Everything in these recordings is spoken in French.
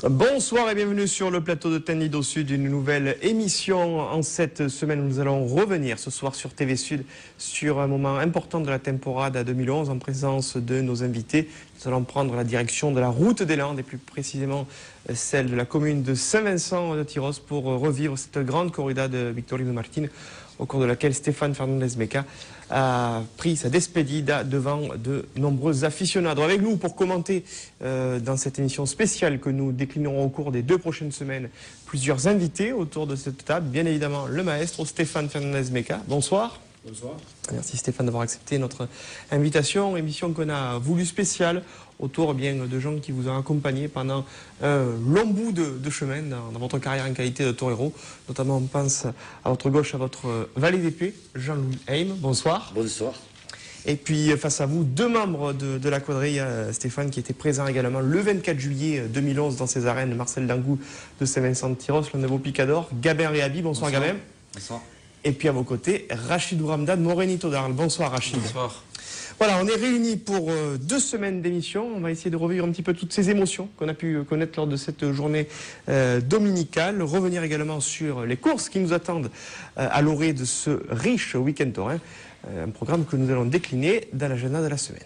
Bonsoir et bienvenue sur le plateau de Tenlido Sud, une nouvelle émission. En cette semaine, nous allons revenir ce soir sur TV Sud sur un moment important de la temporada 2011 en présence de nos invités. Nous allons prendre la direction de la route des Landes et plus précisément celle de la commune de Saint-Vincent de Tyrosse pour revivre cette grande corrida de Victorino Martin au cours de laquelle Stéphane Fernández Meca a pris sa despedida devant de nombreux aficionados. Avec nous pour commenter dans cette émission spéciale que nous déclinerons au cours des 2 prochaines semaines, plusieurs invités autour de cette table. Bien évidemment, le maestro Stéphane Fernández Meca. Bonsoir. Bonsoir. Merci Stéphane d'avoir accepté notre invitation, émission qu'on a voulu spéciale autour de gens qui vous ont accompagné pendant un long bout de chemin dans votre carrière en qualité de torero. Notamment, on pense à votre gauche, à votre valet d'épée, Jean-Louis Heim. Bonsoir. Bonsoir. Et puis face à vous, 2 membres de la quadrille, Stéphane, qui était présent également le 24 juillet 2011 dans ces arènes, Marcel Dangou de Saint-Vincent de Tyrosse, l'un de vos picadors, Gabin Réhabi. Bonsoir Gabin. Bonsoir. Et puis à vos côtés, Rachidou Ramdan Morenito d'Arles. Bonsoir Rachid. Bonsoir. Voilà, on est réunis pour 2 semaines d'émission. On va essayer de revivre un petit peu toutes ces émotions qu'on a pu connaître lors de cette journée dominicale. Revenir également sur les courses qui nous attendent à l'orée de ce riche week-end taurin. Un programme que nous allons décliner dans l'agenda de la semaine.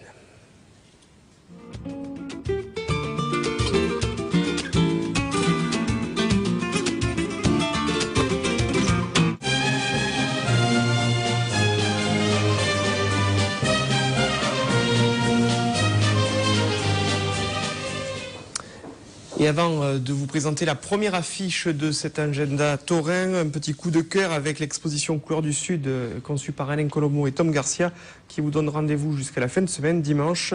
Et avant de vous présenter la première affiche de cet agenda taurin, un petit coup de cœur avec l'exposition Couleurs du Sud conçue par Alain Colombo et Tom Garcia qui vous donne rendez-vous jusqu'à la fin de semaine, dimanche,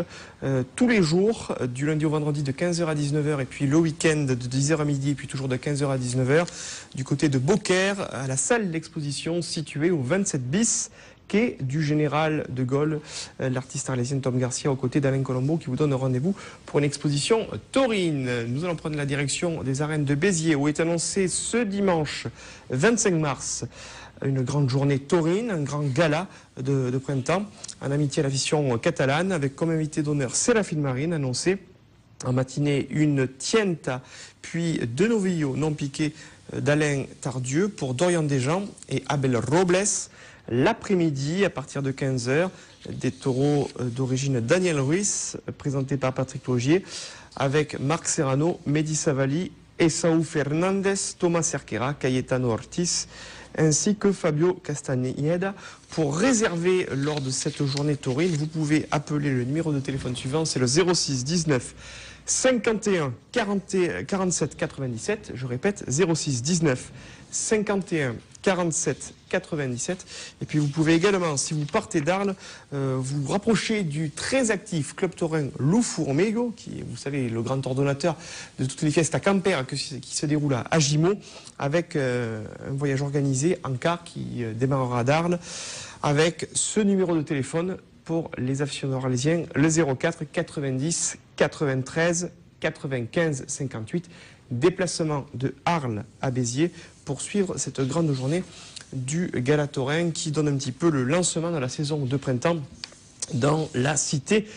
tous les jours, du lundi au vendredi de 15h à 19h et puis le week-end de 10h à midi et puis toujours de 15h à 19h du côté de Beaucaire à la salle d'exposition située au 27 bis. Quai du Général de Gaulle, l'artiste arlésien Tom Garcia aux côtés d'Alain Colombo qui vous donne rendez-vous pour une exposition taurine. Nous allons prendre la direction des arènes de Béziers où est annoncé ce dimanche 25 mars une grande journée taurine, un grand gala de printemps en amitié à la vision catalane avec comme invité d'honneur Séraphine Marine annoncé en matinée une tienta puis 2 novillos non piqués d'Alain Tardieu pour Dorian Desjans et Abel Robles. L'après-midi, à partir de 15h, des taureaux d'origine Daniel Ruiz, présentés par Patrick Logier, avec Marc Serrano, Mehdi Savali, Esaú Fernandez, Thomas Cerquera, Cayetano Ortiz, ainsi que Fabio Castañeda. Pour réserver lors de cette journée taurine, vous pouvez appeler le numéro de téléphone suivant, c'est le 06 19 51 47 97. Je répète, 06 19 51 47 97. Et puis vous pouvez également, si vous partez d'Arles, vous rapprocher du très actif club taurin Loufourmego, qui est, vous savez, le grand ordonnateur de toutes les fiestas camper qui se déroulent à Gimont, avec un voyage organisé en car qui démarrera d'Arles, avec ce numéro de téléphone pour les aficionados arlésiens, le 04 90 93 95 58. Déplacement de Arles à Béziers pour suivre cette grande journée du Gala taurin qui donne un petit peu le lancement de la saison de printemps dans la cité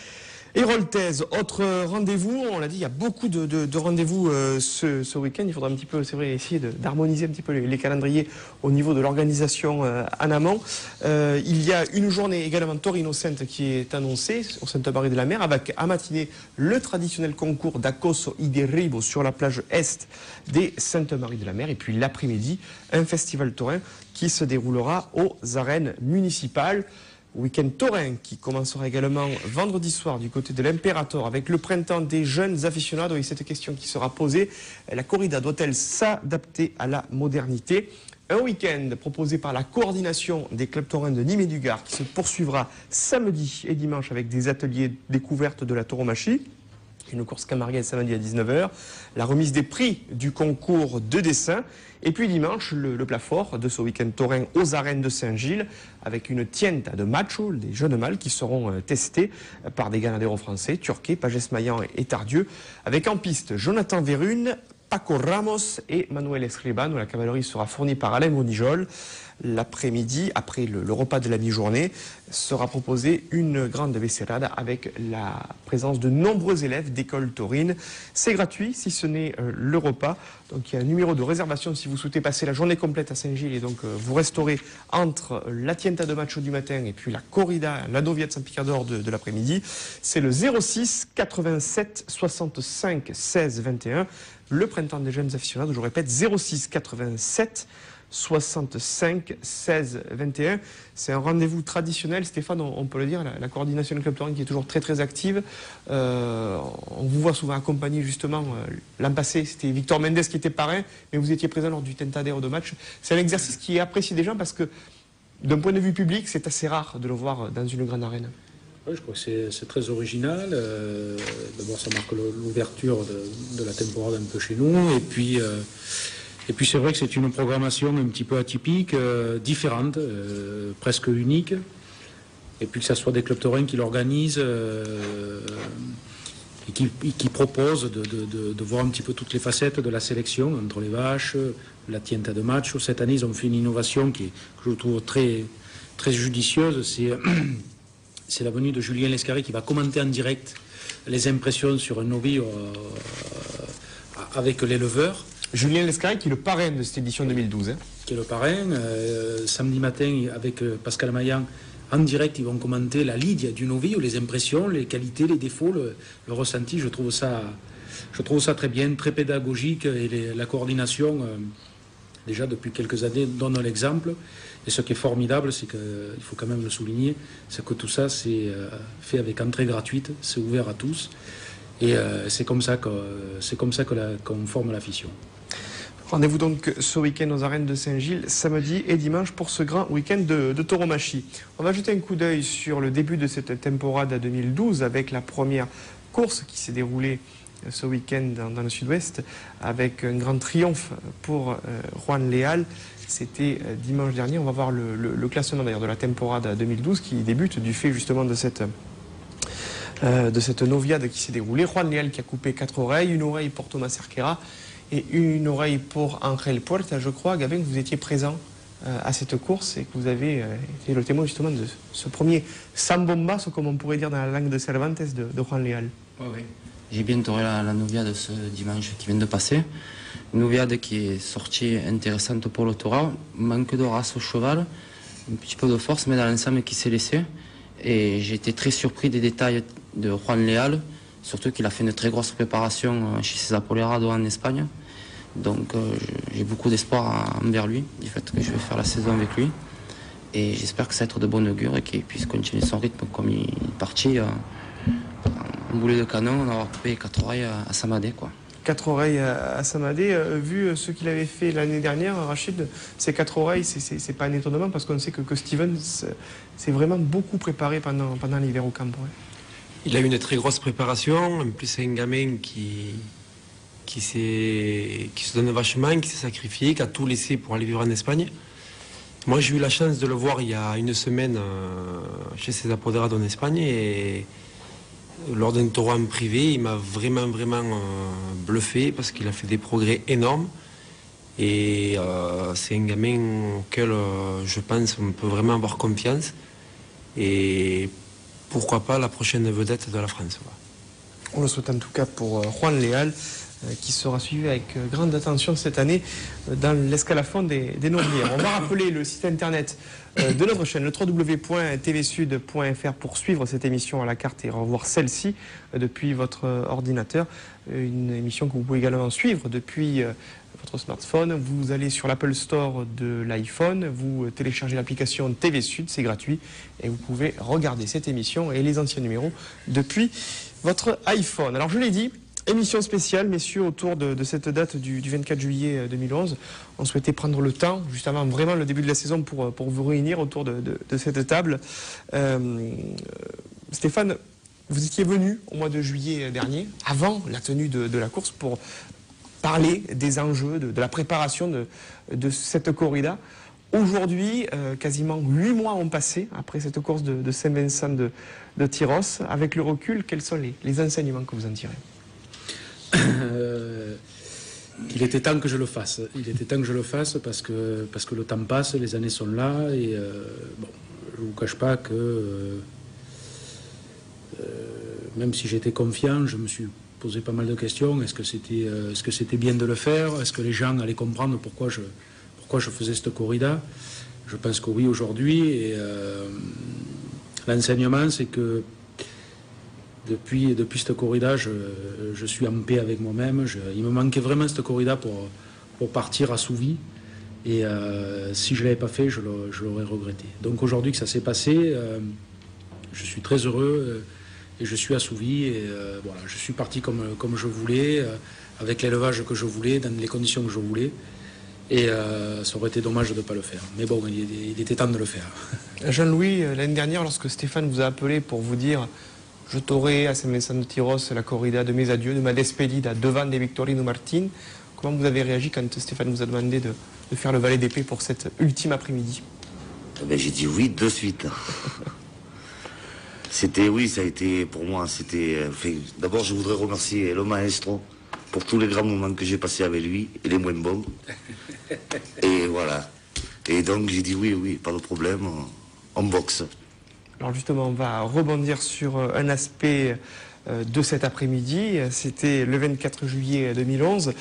héroltaise. Autre rendez-vous, on l'a dit, il y a beaucoup de rendez-vous ce week-end. Il faudra un petit peu, c'est vrai, essayer d'harmoniser un petit peu les calendriers au niveau de l'organisation en amont. Il y a une journée également Torino Sainte qui est annoncée au Sainte-Marie-de-la-Mer avec à matinée le traditionnel concours d'Acoso y Derribo sur la plage est des Sainte-Marie-de-la-Mer. Et puis l'après-midi, un festival taurin qui se déroulera aux arènes municipales. Week-end taurin qui commencera également vendredi soir du côté de l'Imperator avec le printemps des jeunes aficionados et cette question qui sera posée, la corrida doit-elle s'adapter à la modernité? Un week-end proposé par la coordination des clubs taurins de Nîmes et du Gard qui se poursuivra samedi et dimanche avec des ateliers découvertes de la tauromachie. Une course camarguaise samedi à 19h, la remise des prix du concours de dessin, et puis dimanche, le plat fort de ce week-end taurin aux arènes de Saint-Gilles, avec une tienta de macho, des jeunes mâles qui seront testés par des ganaderos français, Turquet, Pagès-Maillan et Tardieu, avec en piste Jonathan Verrune, Paco Ramos et Manuel Escribano. La cavalerie sera fournie par Alain Bonijol. L'après-midi, après le repas de la mi-journée, sera proposée une grande vesserada avec la présence de nombreux élèves d'école taurine. C'est gratuit si ce n'est le repas. Donc il y a un numéro de réservation si vous souhaitez passer la journée complète à Saint-Gilles et donc vous restaurez entre la tienta de macho du matin et puis la corrida, la novia de Saint-Picardor de l'après-midi. C'est le 06 87 65 16 21. Le printemps des jeunes aficionados, je répète, 06 87 65 16 21. C'est un rendez-vous traditionnel, Stéphane, on peut le dire, la coordination du club taurine qui est toujours très très active. On vous voit souvent accompagné justement, l'an passé c'était Victor Mendes qui était parrain, mais vous étiez présent lors du Tentadero de match. C'est un exercice qui est apprécié des gens parce que d'un point de vue public, c'est assez rare de le voir dans une grande arène. Oui, je crois que c'est très original. D'abord, ça marque l'ouverture de la temporade un peu chez nous. Et puis c'est vrai que c'est une programmation un petit peu atypique, différente, presque unique. Et puis que ce soit des clubs taurins qui l'organisent et qui proposent de voir un petit peu toutes les facettes de la sélection entre les vaches, la tienta de macho. Cette année, ils ont fait une innovation que je trouve très, très judicieuse. C'est la venue de Julien Lescarry qui va commenter en direct les impressions sur un novice avec l'éleveur. Julien Lescarry qui est le parrain de cette édition 2012. Hein. Qui est le parrain. Samedi matin, avec Pascal Maillan, en direct, ils vont commenter la ligue du novice, les impressions, les qualités, les défauts, le ressenti. Je trouve ça très bien, très pédagogique. Et la coordination, déjà depuis quelques années, donne l'exemple. Et ce qui est formidable, c'est qu'il faut quand même le souligner, c'est que tout ça, c'est fait avec entrée gratuite, c'est ouvert à tous. Et c'est comme ça qu'on forme l'afition. Rendez-vous donc ce week-end aux arènes de Saint-Gilles, samedi et dimanche pour ce grand week-end de tauromachie. On va jeter un coup d'œil sur le début de cette temporade 2012 avec la première course qui s'est déroulée ce week-end dans le sud-ouest avec un grand triomphe pour Juan Leal. C'était dimanche dernier. On va voir le classement d'ailleurs de la temporade 2012 qui débute du fait justement de cette noviade qui s'est déroulée. Juan Leal qui a coupé 4 oreilles, une oreille pour Thomas Cerquera et une oreille pour Angel Puerta. Je crois, Gabin, que vous étiez présent à cette course et que vous avez été le témoin justement de ce premier sambombazo, comme on pourrait dire dans la langue de Cervantes, de Juan Leal. Oui, oui. J'ai bien touré la noviade ce dimanche qui vient de passer. Une noviade qui est sortie intéressante pour le Torah. Manque de race au cheval, un petit peu de force, mais dans l'ensemble qui s'est laissé. Et j'ai été très surpris des détails de Juan Leal, surtout qu'il a fait une très grosse préparation chez ses Apolerado en Espagne. Donc j'ai beaucoup d'espoir envers lui, du fait que je vais faire la saison avec lui. Et j'espère que ça va être de bon augure et qu'il puisse continuer son rythme comme il est parti. En boulet de canon, on a coupé 4 oreilles à Samadé, quoi. 4 oreilles à Samadé. Vu ce qu'il avait fait l'année dernière, Rachid, ces 4 oreilles, c'est pas un étonnement parce qu'on sait que Steven s'est vraiment beaucoup préparé pendant l'hiver au camp. Ouais. Il a eu une très grosse préparation. En plus, c'est un gamin qui se donne vachement, qui s'est sacrifié, qui a tout laissé pour aller vivre en Espagne. Moi, j'ai eu la chance de le voir il y a une semaine chez ses Apoderado en Espagne et lors d'un taureau en privé, il m'a vraiment bluffé parce qu'il a fait des progrès énormes. Et c'est un gamin auquel je pense on peut vraiment avoir confiance. Et pourquoi pas la prochaine vedette de la France. On le souhaite en tout cas pour Juan Leal, qui sera suivi avec grande attention cette année dans l'escalafon des Noblières. On va rappeler le site internet de notre chaîne, le www.tvsud.fr, pour suivre cette émission à la carte et revoir celle-ci depuis votre ordinateur. Une émission que vous pouvez également suivre depuis votre smartphone. Vous allez sur l'Apple Store de l'iPhone, vous téléchargez l'application TV Sud, c'est gratuit, et vous pouvez regarder cette émission et les anciens numéros depuis votre iPhone. Alors je l'ai dit, émission spéciale, messieurs, autour de cette date du 24 juillet 2011. On souhaitait prendre le temps, juste avant vraiment le début de la saison, pour vous réunir autour de cette table. Stéphane, vous étiez venu au mois de juillet dernier, avant la tenue de la course, pour parler des enjeux, de la préparation de cette corrida. Aujourd'hui, quasiment 8 mois ont passé après cette course de Saint-Vincent de Tyros. Avec le recul, quels sont les enseignements que vous en tirez ? qu'il était temps que je le fasse. Il était temps que je le fasse parce que le temps passe, les années sont là et bon, je ne vous cache pas que même si j'étais confiant, je me suis posé pas mal de questions. Est-ce que c'était bien de le faire? Est-ce que les gens allaient comprendre pourquoi je faisais cette corrida? Je pense que oui aujourd'hui. Et l'enseignement, c'est que depuis cette corrida, je suis en paix avec moi-même. Il me manquait vraiment cette corrida pour partir assouvi. Et si je ne l'avais pas fait, je l'aurais regretté. Donc aujourd'hui que ça s'est passé, je suis très heureux et je suis assouvi. Et voilà, je suis parti comme je voulais, avec l'élevage que je voulais, dans les conditions que je voulais. Et ça aurait été dommage de ne pas le faire. Mais bon, il était temps de le faire. Jean-Louis, l'année dernière, lorsque Stéphane vous a appelé pour vous dire « Je t'aurai à Saint-Vincent de Tyros la corrida de mes adieux, de ma despedida devant des Victorino Martin », comment vous avez réagi quand Stéphane vous a demandé de faire le valet d'épée pour cet ultime après-midi? Ben, j'ai dit oui de suite. Oui, ça a été pour moi, d'abord je voudrais remercier le maestro pour tous les grands moments que j'ai passés avec lui et les moins bons. Et voilà. Et donc j'ai dit oui, pas de problème, on boxe. Alors justement, on va rebondir sur un aspect de cet après-midi. C'était le 24 juillet 2011,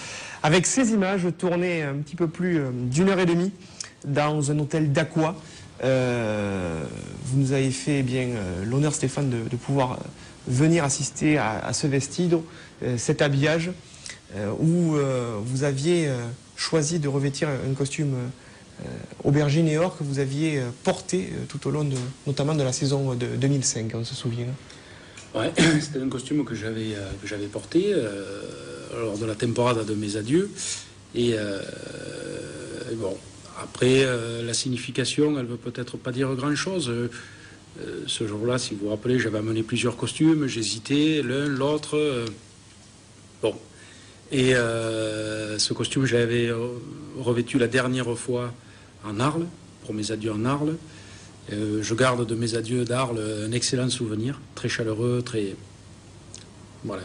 avec ces images tournées un petit peu plus d'1h30 dans un hôtel d'Aqua. Vous nous avez fait l'honneur, Stéphane, de pouvoir venir assister à ce vestido, cet habillage, où vous aviez choisi de revêtir un costume aubergine et or que vous aviez porté tout au long notamment de la saison de 2005, on se souvient. Ouais, c'était un costume que j'avais porté lors de la temporada de mes adieux. Et bon, après, la signification, elle ne veut peut-être pas dire grand-chose. Ce jour-là, si vous vous rappelez, j'avais amené plusieurs costumes, j'hésitais, l'un, l'autre. Bon. Et ce costume, j'avais revêtu la dernière fois en Arles, pour mes adieux en Arles. Je garde de mes adieux d'Arles un excellent souvenir, très chaleureux, voilà,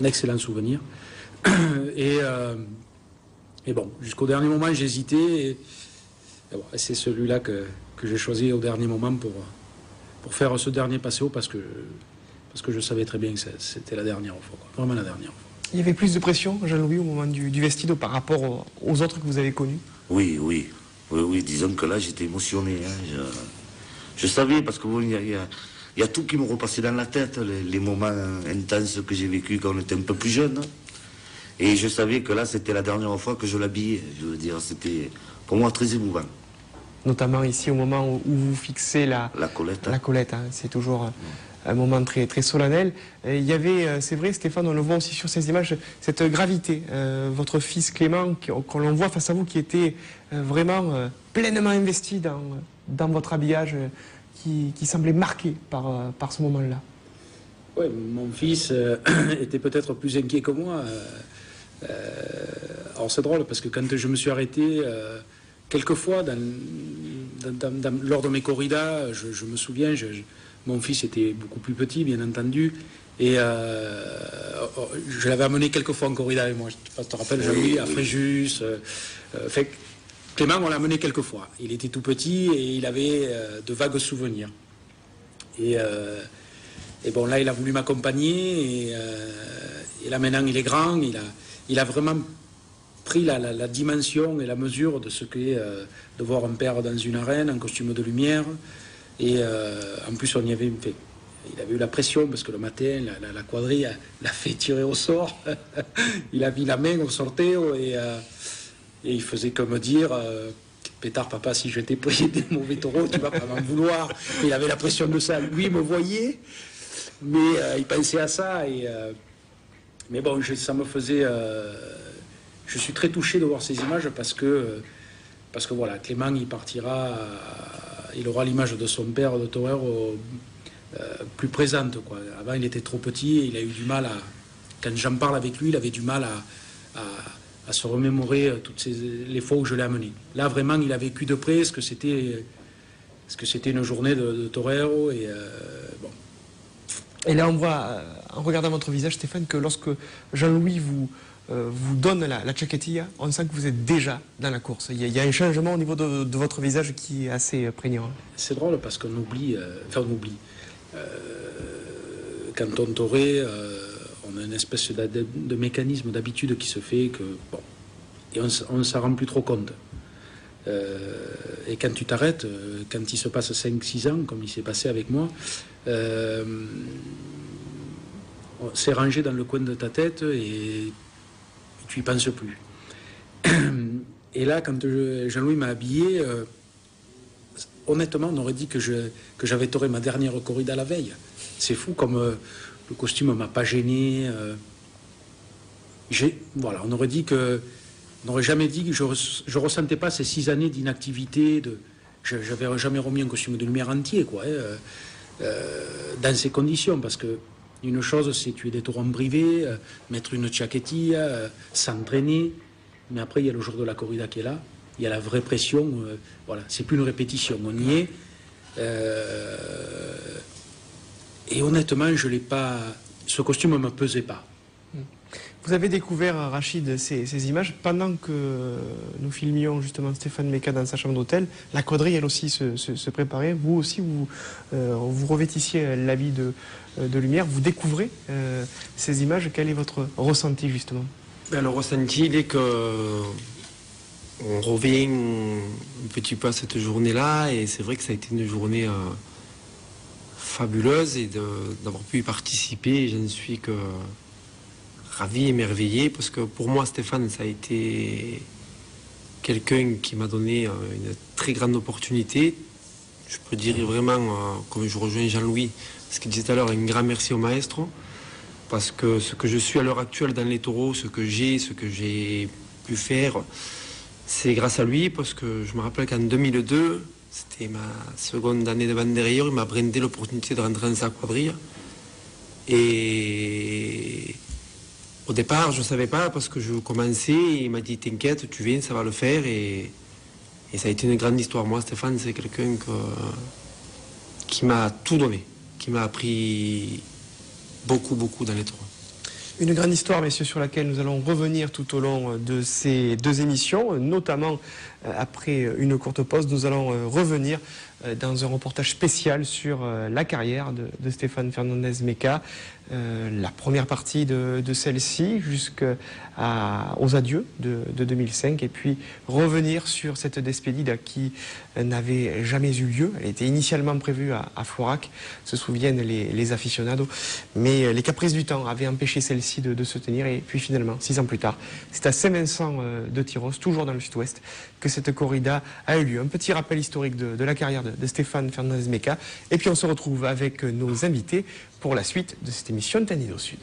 un excellent souvenir. Et bon, jusqu'au dernier moment, j'hésitais. Et bon, c'est celui-là que j'ai choisi au dernier moment pour faire ce dernier passéo parce que je savais très bien que c'était la dernière fois, quoi, vraiment la dernière fois. Il y avait plus de pression, Jean-Louis, au moment du vestido par rapport aux autres que vous avez connus? Oui, disons que là j'étais émotionné. Hein. Je savais, parce que bon, il y a tout qui me repassait dans la tête, les moments intenses que j'ai vécus quand on était un peu plus jeune. Et je savais que là c'était la dernière fois que je l'habillais. Je veux dire, c'était pour moi très émouvant. Notamment ici au moment où vous fixez la colette. La colette, hein. C'est toujours un moment très, très solennel. Il y avait, c'est vrai Stéphane, on le voit aussi sur ces images, cette gravité. Votre fils Clément, qu'on l'on voit face à vous, qui était vraiment pleinement investi dans votre habillage, qui semblait marqué par ce moment-là. Oui, mon fils était peut-être plus inquiet que moi. Alors c'est drôle, parce que quand je me suis arrêté, quelquefois, lors de mes corridas, je me souviens, mon fils était beaucoup plus petit, bien entendu, et je l'avais amené quelques fois en corrida avec moi. Je ne sais pas si tu te rappelles, Jean-Louis, à Fréjus. Clément, on l'a amené quelques fois. Il était tout petit et il avait de vagues souvenirs. Et bon, là, il a voulu m'accompagner. Et là, maintenant, il est grand. Il a vraiment pris la dimension et la mesure de ce qu'est de voir un père dans une arène en costume de lumière. Et en plus, on y avait fait. Il avait eu la pression parce que le matin, la quadrille l'a fait tirer au sort. Il a mis la main au sorteo et il faisait que me dire Pétard, papa, si je t'ai pris des mauvais taureaux, tu vas pas m'en vouloir. Il avait la pression de ça. Lui, il me voyait, mais il pensait à ça. Mais bon, ça me faisait. Je suis très touché de voir ces images parce que voilà, Clément, il partira. Il aura l'image de son père de torero plus présente, quoi. Avant, il était trop petit et il a eu du mal à... Quand j'en parle avec lui, il avait du mal à se remémorer les fois où je l'ai amené. Là, vraiment, il a vécu de près ce que c'était une journée de torero. Et bon, Et là, on voit, en regardant votre visage, Stéphane, que lorsque Jean-Louis vous donne la chaquetilla, on sent que vous êtes déjà dans la course. Il y a un changement au niveau de votre visage qui est assez prégnant. C'est drôle parce qu'on oublie, quand on torait, on a une espèce de mécanisme d'habitude qui se fait que, bon, et on ne s'en rend plus trop compte. Et quand tu t'arrêtes, quand il se passe 5-6 ans, comme il s'est passé avec moi, c'est rangé dans le coin de ta tête et tu y penses plus. Et là, quand Jean-Louis m'a habillé, honnêtement, on aurait dit que j'avais toré ma dernière corrida la veille. C'est fou, comme le costume m'a pas gêné. Voilà, on aurait dit que... On n'aurait jamais dit que je ne ressentais pas ces 6 années d'inactivité. Je n'avais jamais remis un costume de lumière entier, quoi, dans ces conditions. Parce que une chose, c'est tuer des taureaux en privé, mettre une chaquetilla, s'entraîner. Mais après, il y a le jour de la corrida qui est là. Il y a la vraie pression. Voilà, c'est plus une répétition. On y est. Et honnêtement, je l'ai pas. Ce costume ne me pesait pas. Vous avez découvert, Rachid, ces images pendant que nous filmions justement Stéphane Meka dans sa chambre d'hôtel. La quadrille, elle aussi, se préparait. Vous aussi, vous revêtissiez l'habit de lumière. Vous découvrez ces images. Quel est votre ressenti, justement? Le ressenti, il est que on revient un petit peu à cette journée-là. Et c'est vrai que ça a été une journée fabuleuse. Et d'avoir pu y participer, je ne suis que... ravi, émerveillé, parce que pour moi, Stéphane, ça a été quelqu'un qui m'a donné une très grande opportunité. Je peux dire vraiment, comme je rejoins Jean-Louis, ce qu'il disait tout à l'heure, un grand merci au maestro, parce que ce que je suis à l'heure actuelle dans les taureaux, ce que j'ai pu faire, c'est grâce à lui, parce que je me rappelle qu'en 2002, c'était ma seconde année de banderilleur, il m'a brindé l'opportunité de rentrer dans sa quadrille. Et... au départ, je ne savais pas parce que je commençais et il m'a dit « T'inquiète, tu viens, ça va le faire ». Et ça a été une grande histoire. Moi, Stéphane, c'est quelqu'un qui m'a tout donné, qui m'a appris beaucoup, beaucoup dans les taureaux. Une grande histoire, messieurs, sur laquelle nous allons revenir tout au long de ces 2 émissions, notamment après une courte pause. Nous allons revenir dans un reportage spécial sur la carrière de Stéphane Fernandez Meka, la première partie de celle-ci jusqu'aux adieux de 2005, et puis revenir sur cette despedida qui n'avait jamais eu lieu. Elle était initialement prévue à Florac, se souviennent les aficionados, mais les caprices du temps avaient empêché celle-ci de se tenir, et puis finalement, 6 ans plus tard, c'est à Saint-Vincent de Tyrosse, toujours dans le sud-ouest, que cette corrida a eu lieu. Un petit rappel historique de la carrière de Stéphane Fernandez Meka, et puis on se retrouve avec nos invités pour la suite de cette émission de Tannido Sud.